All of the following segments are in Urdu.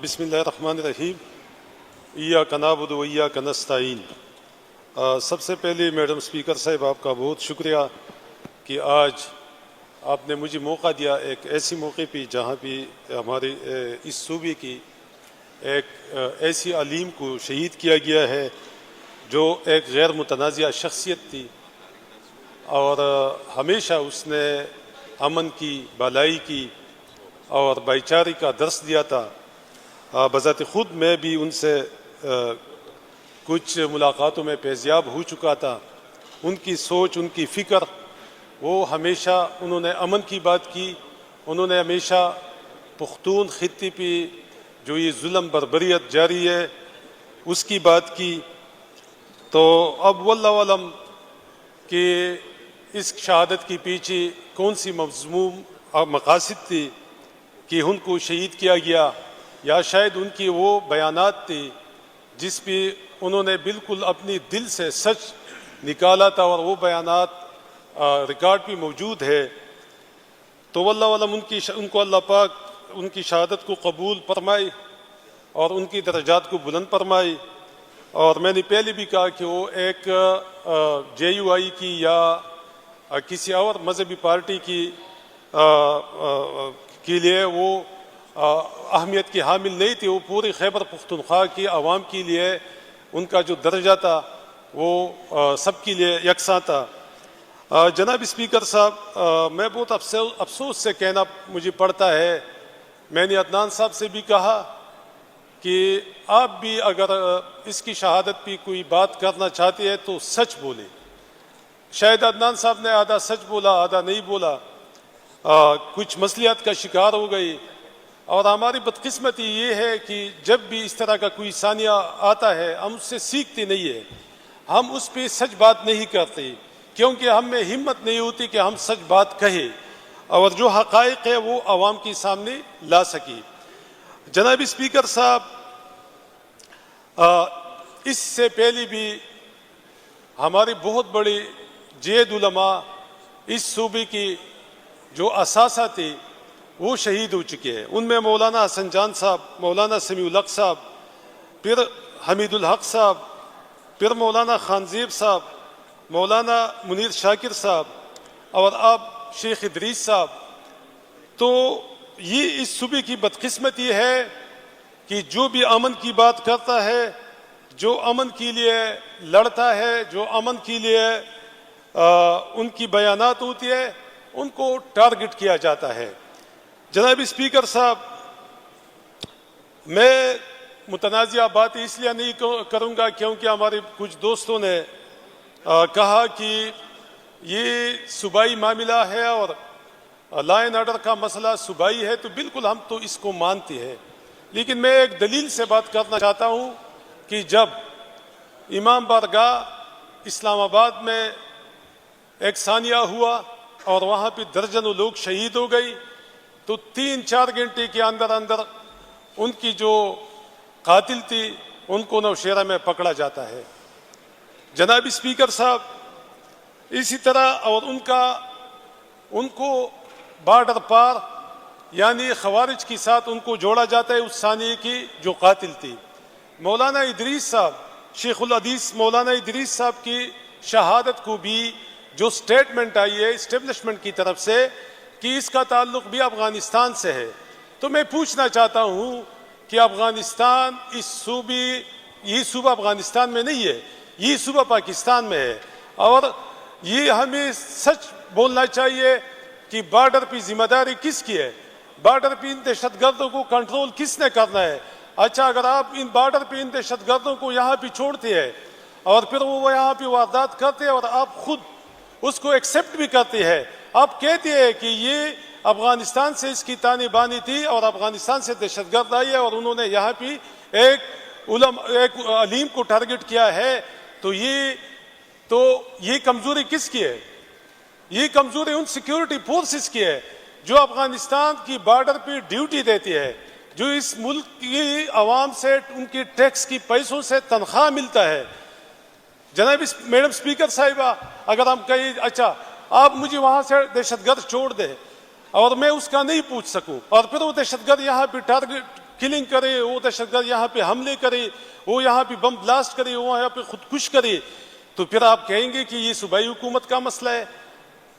بسم اللہ الرحمن الرحیم ایاک نعبد و ایاک نستعین۔ سب سے پہلے میڈم اسپیکر صاحب آپ کا بہت شکریہ کہ آج آپ نے مجھے موقع دیا ایک ایسی موقع پہ جہاں پہ ہمارے اس صوبے کی ایک ایسی علیم کو شہید کیا گیا ہے جو ایک غیر متنازع شخصیت تھی اور ہمیشہ اس نے امن کی، بھلائی کی اور بھائی چارے کا درس دیا تھا۔ بذات خود میں بھی ان سے کچھ ملاقاتوں میں فیضیاب ہو چکا تھا۔ ان کی سوچ، ان کی فکر، وہ ہمیشہ انہوں نے امن کی بات کی، انہوں نے ہمیشہ پختون خطے پہ جو یہ ظلم بربریت جاری ہے اس کی بات کی۔ تو اب واللہ علم کہ اس شہادت کے پیچھے کون سی مضموم مقاصد تھی کہ ان کو شہید کیا گیا، یا شاید ان کی وہ بیانات تھی جس پہ انہوں نے بالکل اپنی دل سے سچ نکالا تھا اور وہ بیانات ریکارڈ پہ موجود ہے۔ تو واللہ علم ان کو اللہ پاک ان کی شہادت کو قبول فرمائے اور ان کی درجات کو بلند فرمائے۔ اور میں نے پہلے بھی کہا کہ وہ ایک جے یو آئی کی یا کسی اور مذہبی پارٹی کے لیے وہ اہمیت کی حامل نہیں تھی، وہ پوری خیبر پختونخوا کی عوام کے لیے ان کا جو درجہ تھا وہ سب کے لیے یکساں تھا۔ جناب اسپیکر صاحب، میں بہت افسوس سے کہنا مجھے پڑتا ہے، میں نے عدنان صاحب سے بھی کہا کہ آپ بھی اگر اس کی شہادت پہ کوئی بات کرنا چاہتے ہیں تو سچ بولے۔ شاید عدنان صاحب نے آدھا سچ بولا، آدھا نہیں بولا، کچھ مصلیحت کا شکار ہو گئی۔ اور ہماری بدقسمتی یہ ہے کہ جب بھی اس طرح کا کوئی ثانیہ آتا ہے ہم اس سے سیکھتے نہیں ہیں، ہم اس پہ سچ بات نہیں کرتے کیونکہ ہم میں ہمت نہیں ہوتی کہ ہم سچ بات کہیں اور جو حقائق ہے وہ عوام کے سامنے لا سکیں۔ جناب اسپیکر صاحب، اس سے پہلے بھی ہمارے بہت بڑے جید علماء اس صوبے کی جو اثاثہ تھے وہ شہید ہو چکے ہیں۔ ان میں مولانا حسن جان صاحب، مولانا سمیع الحق صاحب، پھر حمید الحق صاحب، پھر مولانا خانزیب صاحب، مولانا منیر شاکر صاحب اور اب شیخ ادریس صاحب۔ تو یہ اس صوبے کی بدقسمتی ہے کہ جو بھی امن کی بات کرتا ہے، جو امن کے لیے لڑتا ہے، جو امن کے لیے ان کی بیانات ہوتی ہے، ان کو ٹارگٹ کیا جاتا ہے۔ جناب اسپیکر صاحب، میں متنازع بات اس لیے نہیں کروں گا کیونکہ ہمارے کچھ دوستوں نے کہا کہ یہ صوبائی معاملہ ہے اور لا اینڈ آرڈر کا مسئلہ صوبائی ہے، تو بالکل ہم تو اس کو مانتے ہیں، لیکن میں ایک دلیل سے بات کرنا چاہتا ہوں کہ جب امام بارگاہ اسلام آباد میں ایک ثانیہ ہوا اور وہاں پہ درجنوں لوگ شہید ہو گئی، تو 3-4 گھنٹے کے اندر اندر ان کی جو قاتل تھی ان کو نوشہرہ میں پکڑا جاتا ہے۔ جناب اسپیکر صاحب، اسی طرح اور ان کو بارڈر پار یعنی خوارج کے ساتھ ان کو جوڑا جاتا ہے اس ثانیے کی جو قاتل تھی۔ مولانا ادریس صاحب، شیخ الحدیث مولانا ادریس صاحب کی شہادت کو بھی جو سٹیٹمنٹ آئی ہے اسٹیبلشمنٹ کی طرف سے کہ اس کا تعلق بھی افغانستان سے ہے، تو میں پوچھنا چاہتا ہوں کہ افغانستان یہ صوبہ افغانستان میں نہیں ہے، یہ صوبہ پاکستان میں ہے، اور یہ ہمیں سچ بولنا چاہیے کہ بارڈر پہ ذمہ داری کس کی ہے، بارڈر پہ ان دہشت گردوں کو کنٹرول کس نے کرنا ہے۔ اچھا، اگر آپ ان بارڈر پہ ان دہشت گردوں کو یہاں پہ چھوڑتے ہیں اور پھر وہ یہاں پہ واردات کرتے ہیں اور آپ خود اس کو ایکسیپٹ بھی کرتے ہیں، آپ کہتے ہیں کہ یہ افغانستان سے اس کی تانی بانی تھی اور افغانستان سے دہشت گرد آئی ہے اور انہوں نے یہاں پہ ایک علیم کو ٹارگٹ کیا ہے، تو یہ کمزوری کس کی ہے؟ یہ کمزوری ان سیکیورٹی فورسز کی ہے جو افغانستان کی بارڈر پہ ڈیوٹی دیتی ہے، جو اس ملک کی عوام سے ان کی ٹیکس کی پیسوں سے تنخواہ ملتا ہے۔ جناب میڈم اسپیکر صاحبہ، اگر ہم کہیں اچھا آپ مجھے وہاں سے دہشت گرد چھوڑ دیں اور میں اس کا نہیں پوچھ سکوں اور پھر وہ دہشت گرد یہاں پہ کلنگ کرے، وہ دہشت گرد یہاں پہ حملے کرے، وہ یہاں پہ بم بلاسٹ کرے، وہ یہاں پہ خودکش کرے، تو پھر آپ کہیں گے کہ یہ صوبائی حکومت کا مسئلہ ہے؟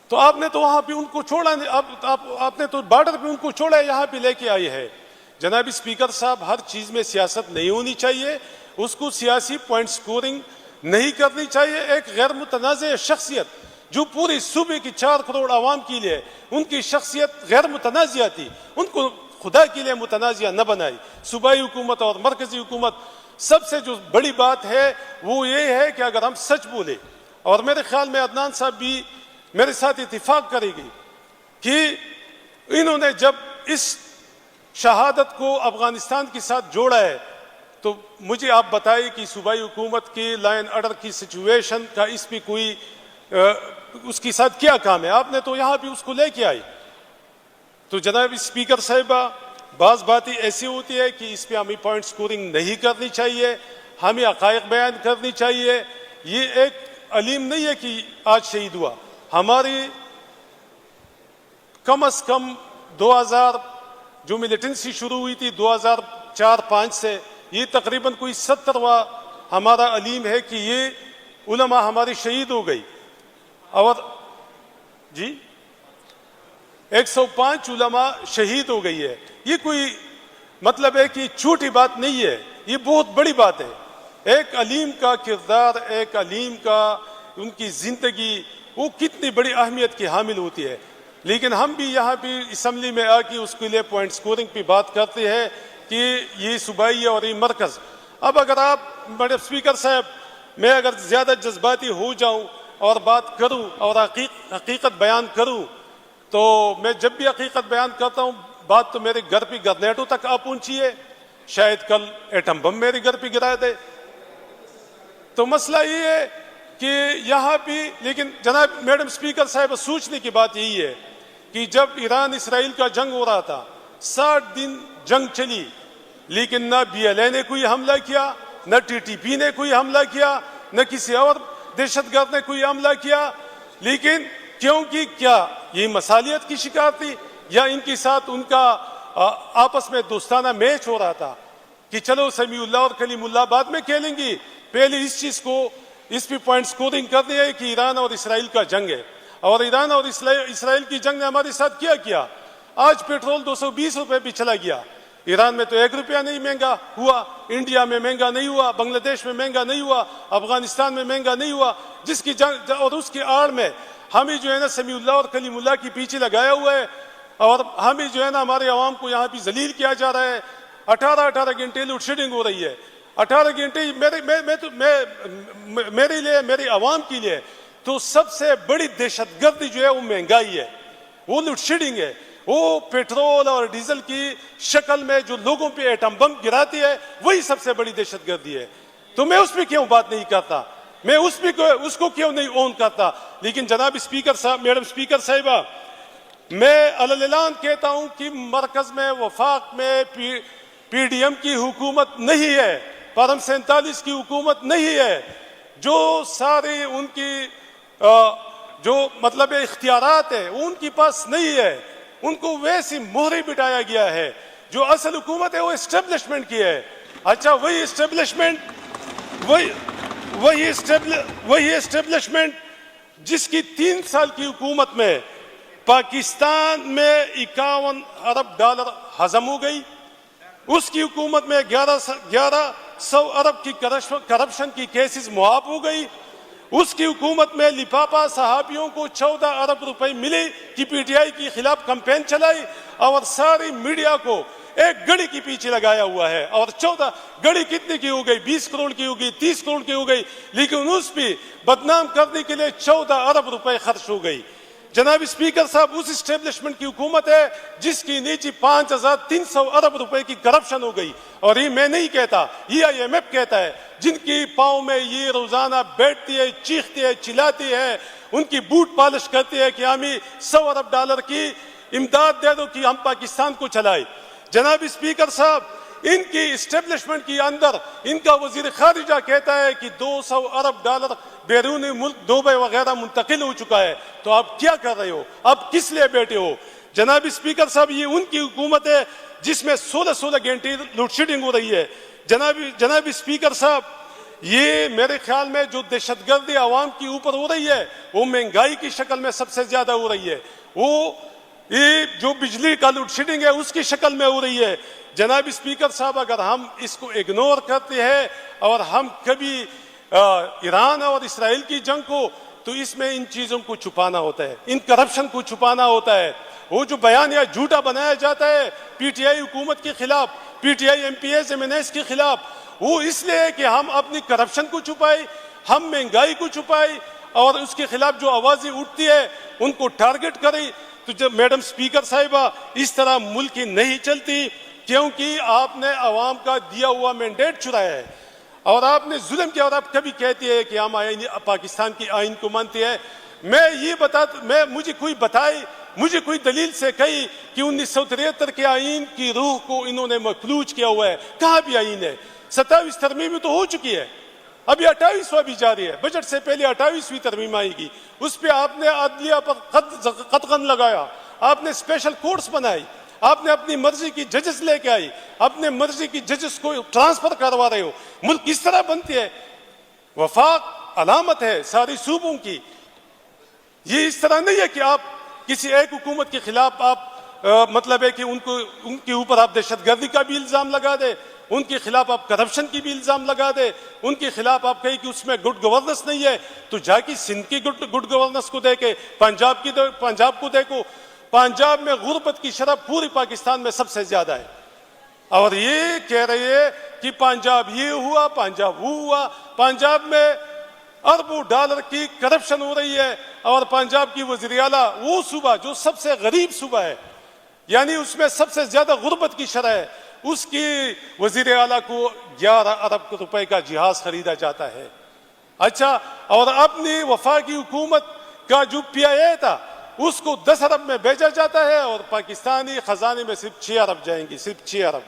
تو آپ نے تو وہاں پہ ان کو چھوڑا، آپ نے تو بارڈر پہ ان کو چھوڑا ہے، یہاں پہ لے کے آئے ہیں۔ جناب اسپیکر صاحب، ہر چیز میں سیاست نہیں ہونی چاہیے، اس کو سیاسی پوائنٹ سکورنگ نہیں کرنی چاہیے۔ ایک غیر متنازع شخصیت جو پوری صوبے کی 4 کروڑ عوام کے لیے ان کی شخصیت غیر متنازع تھی، ان کو خدا کے لیے متنازع نہ بنائی۔ صوبائی حکومت اور مرکزی حکومت، سب سے جو بڑی بات ہے وہ یہ ہے کہ اگر ہم سچ بولے، اور میرے خیال میں عدنان صاحب بھی میرے ساتھ اتفاق کرے گی کہ انہوں نے جب اس شہادت کو افغانستان کے ساتھ جوڑا ہے، تو مجھے آپ بتائیں کہ صوبائی حکومت کی لائن آرڈر کی سچویشن کا اس پہ کوئی اس کے ساتھ کیا کام ہے؟ آپ نے تو یہاں بھی اس کو لے کے آئی۔ تو جناب اسپیکر صاحبہ، بعض باتیں ایسی ہوتی ہے کہ اس پہ ہمیں پوائنٹ سکورنگ نہیں کرنی چاہیے، ہمیں حقائق بیان کرنی چاہیے۔ یہ ایک علیم نہیں ہے کہ آج شہید ہوا، ہماری کم از کم 2000 جو ملیٹنسی شروع ہوئی تھی 2004-5 سے، یہ تقریباً کوئی 70واں ہمارا علیم ہے کہ یہ علماء ہماری شہید ہو گئی، اور جی 105 علماء شہید ہو گئی ہے۔ یہ کوئی مطلب ہے کہ چھوٹی بات نہیں ہے، یہ بہت بڑی بات ہے۔ ایک علیم کا کردار، ایک علیم کا ان کی زندگی، وہ کتنی بڑی اہمیت کی حامل ہوتی ہے۔ لیکن ہم بھی یہاں بھی اسمبلی میں آ کے اس کے لیے پوائنٹ سکورنگ پہ بات کرتے ہیں کہ یہ صوبائی اور یہ مرکز۔ اب اگر آپ بڑے اسپیکر صاحب، میں اگر زیادہ جذباتی ہو جاؤں اور بات کروں اور حقیقت بیان کروں، تو میں جب بھی حقیقت بیان کرتا ہوں، بات تو میرے گھر پہ گرنیٹو تک آ پہنچی ہے، شاید کل ایٹم بم میرے گھر پہ گرا دے۔ تو مسئلہ یہ ہے کہ یہاں بھی، لیکن جناب میڈم اسپیکر صاحب، سوچنے کی بات یہی ہے کہ جب ایران اسرائیل کا جنگ ہو رہا تھا، 60 دن جنگ چلی، لیکن نہ BLA نے کوئی حملہ کیا، نہ TTP نے کوئی حملہ کیا، نہ کسی اور دہشت گرد نے کوئی حملہ کیا۔ لیکن کیونکہ کیا یہ مصالحت کی شکار تھی، یا ان کے ساتھ ان کا آپس میں دوستانہ میچ ہو رہا تھا کہ چلو سمیع اللہ اور کلیم اللہ بعد میں کھیلیں گی، پہلے اس چیز کو، اس پہ پوائنٹ سکورنگ کرنی ہے کہ ایران اور اسرائیل کا جنگ ہے، اور ایران اور اسرائیل کی جنگ نے ہمارے ساتھ کیا کیا؟ آج پیٹرول 220 روپے پہ چلا گیا، ایران میں تو 1 روپیہ نہیں مہنگا ہوا، انڈیا میں مہنگا نہیں ہوا، بنگلہ دیش میں مہنگا نہیں ہوا، افغانستان میں مہنگا نہیں ہوا، جس کی جنگ اور اس کی آڑ میں ہمیں جو ہے نا سمیع اللہ اور کلیم اللہ کی پیچھے لگایا ہوا ہے، اور ہمیں جو ہے نا ہمارے عوام کو یہاں پہ ذلیل کیا جا رہا ہے۔ 18 گھنٹے لوڈ شیڈنگ ہو رہی ہے، 18 گھنٹے میرے لیے، میرے عوام کے لیے تو سب سے بڑی دہشت گردی جو ہے وہ مہنگائی ہے، وہ لوڈ شیڈنگ ہے، وہ پیٹرول اور ڈیزل کی شکل میں جو لوگوں پہ ایٹم بم گراتی ہے، وہی سب سے بڑی دہشت گردی ہے۔ تو میں اس پہ کیوں بات نہیں کرتا، میں اس کو کیوں نہیں اون کرتا؟ لیکن جناب اسپیکر صاحب، میڈم اسپیکر صاحبہ، میں اعلان کہتا ہوں کہ مرکز میں، وفاق میں PDM کی حکومت نہیں ہے، پرم 47 کی حکومت نہیں ہے، جو سارے ان کی جو مطلب اختیارات ہے وہ ان کے پاس نہیں ہے، ان کو ویسی مہرے بٹایا گیا ہے۔ جو اصل حکومت ہے وہ اسٹیبلشمنٹ کی ہے۔ اچھا، وہی اسٹیبلشمنٹ جس کی 3 سال کی حکومت میں پاکستان میں 51 ارب ڈالر ہضم ہو گئی، اس کی حکومت میں 1100 ارب کی کرپشن کی کیسز معاف ہو گئی، اس کی حکومت میں لفافہ صحافیوں کو 14 ارب روپے ملے کہ PTI کے خلاف کمپین چلائی، اور ساری میڈیا کو ایک گڑی کے پیچھے لگایا ہوا ہے، اور 14 گڑی کتنے کی ہو گئی؟ 20 کروڑ کی ہو گئی، 30 کروڑ کی ہو گئی، لیکن اس پہ بدنام کرنے کے لیے 14 ارب روپے خرچ ہو گئی۔ جناب اسپیکر صاحب، اس اسٹیبلشمنٹ کی حکومت ہے جس کی نیچے 5300 ارب روپے کی کرپشن ہو گئی، اور یہ میں نہیں کہتا، یہ IMF کہتا ہے، جن کی پاؤں میں یہ روزانہ بیٹھتی ہے، چیختی ہے، چلاتی ہے، ان کی بوٹ پالش کرتی ہے کہ ہمیں 100 ارب ڈالر کی امداد دے دو کہ ہم پاکستان کو چلائے۔ جناب اسپیکر صاحب، ان کی اسٹیبلشمنٹ کے اندر ان کا وزیر خارجہ کہتا ہے کہ 200 ارب ڈالر بیرون ملک دبئی وغیرہ منتقل ہو چکا ہے، تو آپ کیا کر رہے ہو؟ آپ کس لیے بیٹھے ہو؟ جناب اسپیکر صاحب، یہ ان کی حکومت ہے جس میں 16 گھنٹے لوڈ شیڈنگ ہو رہی ہے. جناب اسپیکر صاحب، یہ میرے خیال میں جو دہشت گردی عوام کے اوپر ہو رہی ہے وہ مہنگائی کی شکل میں سب سے زیادہ ہو رہی ہے. وہ یہ جو بجلی کا لوڈ شیڈنگ ہے اس کی شکل میں ہو رہی ہے. جناب اسپیکر صاحب، اگر ہم اس کو اگنور کرتے ہیں اور ہم کبھی ایران اور اسرائیل کی جنگ کو، تو اس میں ان چیزوں کو چھپانا ہوتا ہے، ان کرپشن کو چھپانا ہوتا ہے. وہ جو بیانیہ جھوٹا بنایا جاتا ہے پی ٹی آئی حکومت کے خلاف، P T I M P S M N S کے خلاف، وہ اس لیے کہ ہم اپنی کرپشن کو چھپائے، ہم مہنگائی کو چھپائے اور اس کے خلاف جو آوازیں اٹھتی ہے ان کو ٹارگٹ کریں. تو جب میڈم اسپیکر صاحبہ، اس طرح ملک کی نہیں چلتی، کیونکہ آپ نے عوام کا دیا ہوا مینڈیٹ چرایا ہے اور آپ نے ظلم کیا. اور آپ کبھی کہتے ہیں کہ ہم پاکستان کی آئین کو مانتے ہیں. مجھے کوئی بتائے، مجھے کوئی دلیل سے کہی کہ 1973 کے آئین کی روح کو انہوں نے مفلوج کیا ہوا ہے. کہاں بھی آئین ہے؟ 27 ترمیمیں تو ہو چکی ہے، ابھی 28واں بھی جاری ہے. بجٹ سے پہلے 28ویں ترمیم آئے گی. اس پہ آپ نے عدلیہ پر قدغن لگایا، آپ نے اسپیشل کورٹس بنائی، آپ نے اپنی مرضی کی ججز لے کے آئی، اپنے مرضی کی ججز کو ٹرانسفر کروا رہے ہو. ملک کس طرح بنتی ہے؟ وفاق علامت ہے ساری صوبوں کی. یہ اس طرح نہیں ہے کہ آپ کسی ایک حکومت کے خلاف آپ مطلب ہے کہ ان کے اوپر آپ دہشت گردی کا بھی الزام لگا دے، ان کے خلاف آپ کرپشن کی بھی الزام لگا دے، ان کے خلاف آپ کہیں کہ اس میں گڈ گورننس نہیں ہے. تو جا کے سندھ کی گڈ گورننس کو دیکھے، پنجاب کو دیکھو. پنجاب میں غربت کی شرح پوری پاکستان میں سب سے زیادہ ہے. اور یہ کہہ رہے ہیں کہ پنجاب یہ ہوا، پنجاب وہ ہوا. پنجاب میں اربوں ڈالر کی کرپشن ہو رہی ہے اور پنجاب کی وزیر اعلیٰ، وہ صوبہ جو سب سے غریب صوبہ ہے، یعنی اس میں سب سے زیادہ غربت کی شرح ہے، اس کی وزیر اعلیٰ کو 11 ارب روپے کا جہاز خریدا جاتا ہے. اچھا، اور اپنی وفاقی حکومت کا جو پی آئی اے تھا اس کو 10 ارب میں بھیجا جاتا ہے اور پاکستانی خزانے میں صرف 6 ارب جائیں گی، صرف 6 ارب،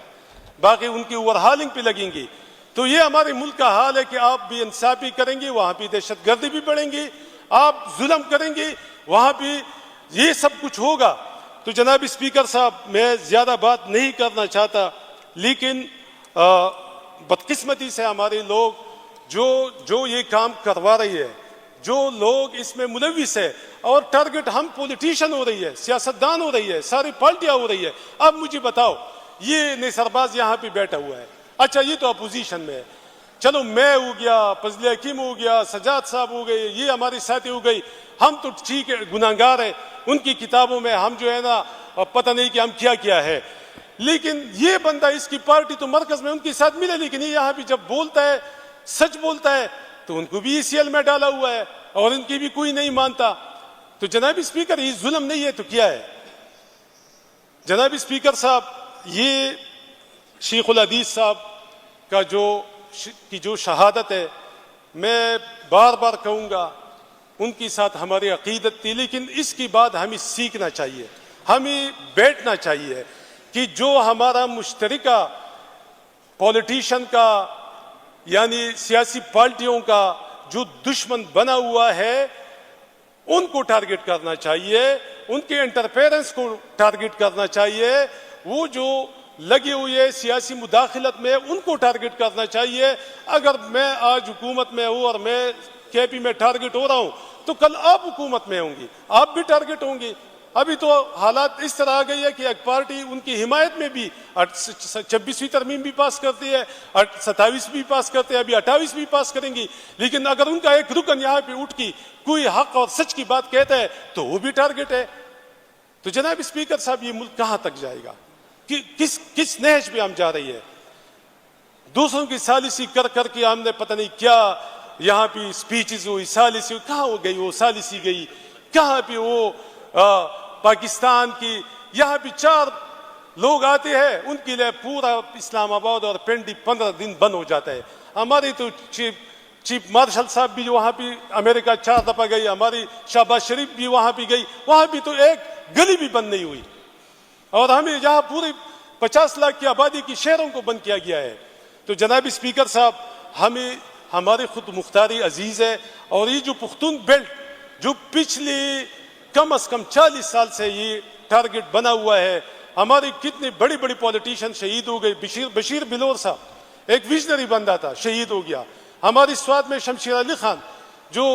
باقی ان کی اوور ہالنگ پہ لگیں گی. تو یہ ہمارے ملک کا حال ہے کہ آپ بھی انصافی کریں گے، وہاں بھی دہشت گردی بھی بڑھیں گی، آپ ظلم کریں گے، وہاں بھی یہ سب کچھ ہوگا. تو جناب اسپیکر صاحب، میں زیادہ بات نہیں کرنا چاہتا، لیکن بدقسمتی سے ہمارے لوگ جو یہ کام کروا رہی ہے، جو لوگ اس میں ملوث ہے، اور ٹارگٹ ہم پولیٹیشین ہو رہی ہے، سیاستدان ہو رہی ہے، ساری پارٹیاں ہو رہی ہے. اب مجھے بتاؤ، یہ نثرباز یہاں پہ بیٹھا ہوا ہے، اچھا یہ تو اپوزیشن میں ہے، چلو میں ہو گیا، فضل حکیم ہو گیا، سجاد صاحب ہو گئے، یہ ہماری ساتھی ہو گئی، ہم تو ٹھیک ہے گناہگار ہیں، ان کی کتابوں میں ہم جو ہے نا پتہ نہیں کہ ہم کیا ہے. لیکن یہ بندہ، اس کی پارٹی تو مرکز میں ان کے ساتھ ملے، لیکن یہ یہاں بھی جب بولتا ہے، سچ بولتا ہے، تو ان کو بھی ای سی ایل میں ڈالا ہوا ہے اور ان کی بھی کوئی نہیں مانتا. تو جناب اسپیکر، یہ ظلم نہیں ہے تو کیا ہے؟ جناب اسپیکر صاحب، یہ شیخ الحدیث صاحب کا جو شہادت ہے، میں بار بار کہوں گا، ان کے ساتھ ہماری عقیدت تھی، لیکن اس کی بات ہمیں سیکھنا چاہیے، ہمیں بیٹھنا چاہیے کہ جو ہمارا مشترکہ پولیٹیشین کا، یعنی سیاسی پارٹیوں کا جو دشمن بنا ہوا ہے، ان کو ٹارگٹ کرنا چاہیے، ان کے انٹرفیرنس کو ٹارگٹ کرنا چاہیے. وہ جو لگی ہوئی ہے سیاسی مداخلت میں، ان کو ٹارگٹ کرنا چاہیے. اگر میں آج حکومت میں ہوں اور میں کے پی میں ٹارگٹ ہو رہا ہوں، تو کل آپ حکومت میں ہوں گی، آپ بھی ٹارگٹ ہوں گی. ابھی تو حالات اس طرح آ گئی ہے کہ ایک پارٹی ان کی حمایت میں بھی 26ویں ترمیم بھی پاس کرتی ہے، 27 بھی پاس کرتے ہیں، ابھی 28 بھی پاس کریں گی. لیکن اگر ان کا ایک رکن یہاں پہ اٹھ کی کوئی حق اور سچ کی بات کہتا ہے تو وہ بھی ٹارگٹ ہے. تو جناب اسپیکر صاحب، یہ ملک کہاں تک جائے گا؟ کس نہج پہ ہم جا رہی ہے؟ دوسروں کی سالسی کر کے ہم نے پتہ نہیں کیا یہاں پہ اسپیچز ہوئی، سالسی ہوئی، کہاں ہو گئی وہ سالسی گئی؟ کہاں پہ وہ پاکستان کی، یہاں پہ 4 لوگ آتے ہیں، ان کے لیے پورا اسلام آباد اور پنڈی 15 دن بند ہو جاتا ہے. ہماری تو چیف مارشل صاحب بھی وہاں پہ امریکہ 4 دفعہ گئی، ہماری شہباز شریف بھی وہاں پہ گئی، وہاں بھی تو ایک گلی بھی بند نہیں ہوئی. اور ہمیں یہاں پوری 50 لاکھ کی آبادی کی شہروں کو بند کیا گیا ہے. تو جناب اسپیکر صاحب، ہمیں ہماری خود مختاری عزیز ہے، اور یہ جو پختون بیلٹ جو پچھلی کم از کم 40 سال سے یہ ٹارگٹ بنا ہوا ہے، ہماری کتنی بڑی بڑی پولیٹیشین شہید ہو گئی. بشیر بلور صاحب ایک ویژنری بندہ تھا, شہید ہو گیا. ہماری سوات میں شمشیر علی خان جو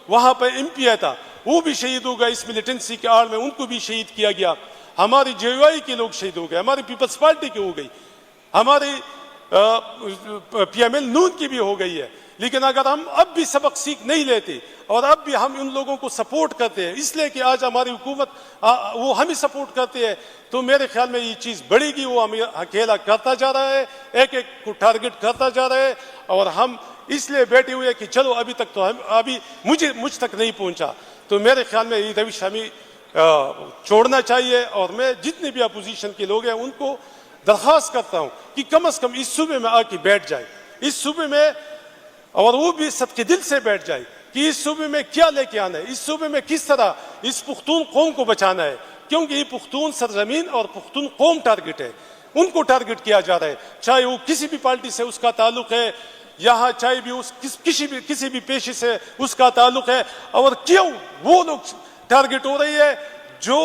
وہاں پہ ایم پی تھا وہ بھی شہید ہو گیا اس ملیٹنسی کے آڑ میں, ان کو بھی شہید کیا گیا. ہماری جے یو آئی کے لوگ شہید ہو گئے, ہماری پیپلز پارٹی کی ہو گئی, ہماری پی ایم ایل نون کی بھی ہو گئی ہے. لیکن اگر ہم اب بھی سبق سیکھ نہیں لیتے اور اب بھی ہم ان لوگوں کو سپورٹ کرتے ہیں اس لیے کہ آج ہماری حکومت وہ ہمیں سپورٹ کرتی ہے, تو میرے خیال میں یہ چیز بڑھے گی. وہ ہمیں اکیلا کرتا جا رہا ہے, ایک ایک کو ٹارگٹ کرتا جا رہا ہے, اور ہم اس لیے بیٹھے ہوئے کہ چلو ابھی تک تو ابھی مجھ تک نہیں پہنچا. تو میرے خیال میں یہ روش ہمیں چھوڑنا چاہیے. اور میں جتنے بھی اپوزیشن کے لوگ ہیں ان کو درخواست کرتا ہوں کہ کم از کم اس صوبے میں آ کے بیٹھ جائے, اس صوبے میں, اور وہ بھی صدقے دل سے بیٹھ جائے کہ اس صوبے میں کیا لے کے آنا ہے, اس صوبے میں کس طرح اس پختون قوم کو بچانا ہے. کیونکہ یہ پختون سرزمین اور پختون قوم ٹارگٹ ہے, ان کو ٹارگٹ کیا جا رہا ہے, چاہے وہ کسی بھی پارٹی سے اس کا تعلق ہے یہاں, چاہے بھی کسی بھی پیشے سے اس کا تعلق ہے. اور کیوں وہ لوگ ٹارگٹ ہو رہی ہے جو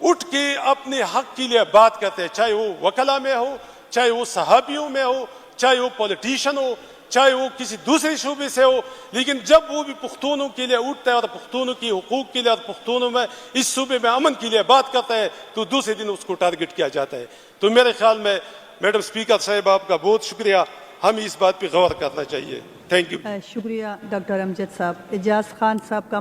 اٹھ کے اپنے حق کے لیے بات کرتے ہیں, چاہے وہ وکلا میں ہو, چاہے وہ صحابیوں میں ہو, چاہے وہ پولیٹیشین ہو, چاہے وہ کسی دوسرے شعبے سے ہو. لیکن جب وہ بھی پختونوں کے لیے اٹھتا ہے اور پختونوں کی حقوق کے لیے اور پختونوں میں اس صوبے میں امن کے لیے بات کرتا ہے تو دوسرے دن اس کو ٹارگٹ کیا جاتا ہے. تو میرے خیال میں میڈم اسپیکر صاحب آپ کا بہت شکریہ, ہمیں اس بات پہ غور کرنا چاہیے. Thank you. شکریہ ڈاکٹر امجد صاحب. اعجاز خان صاحب کا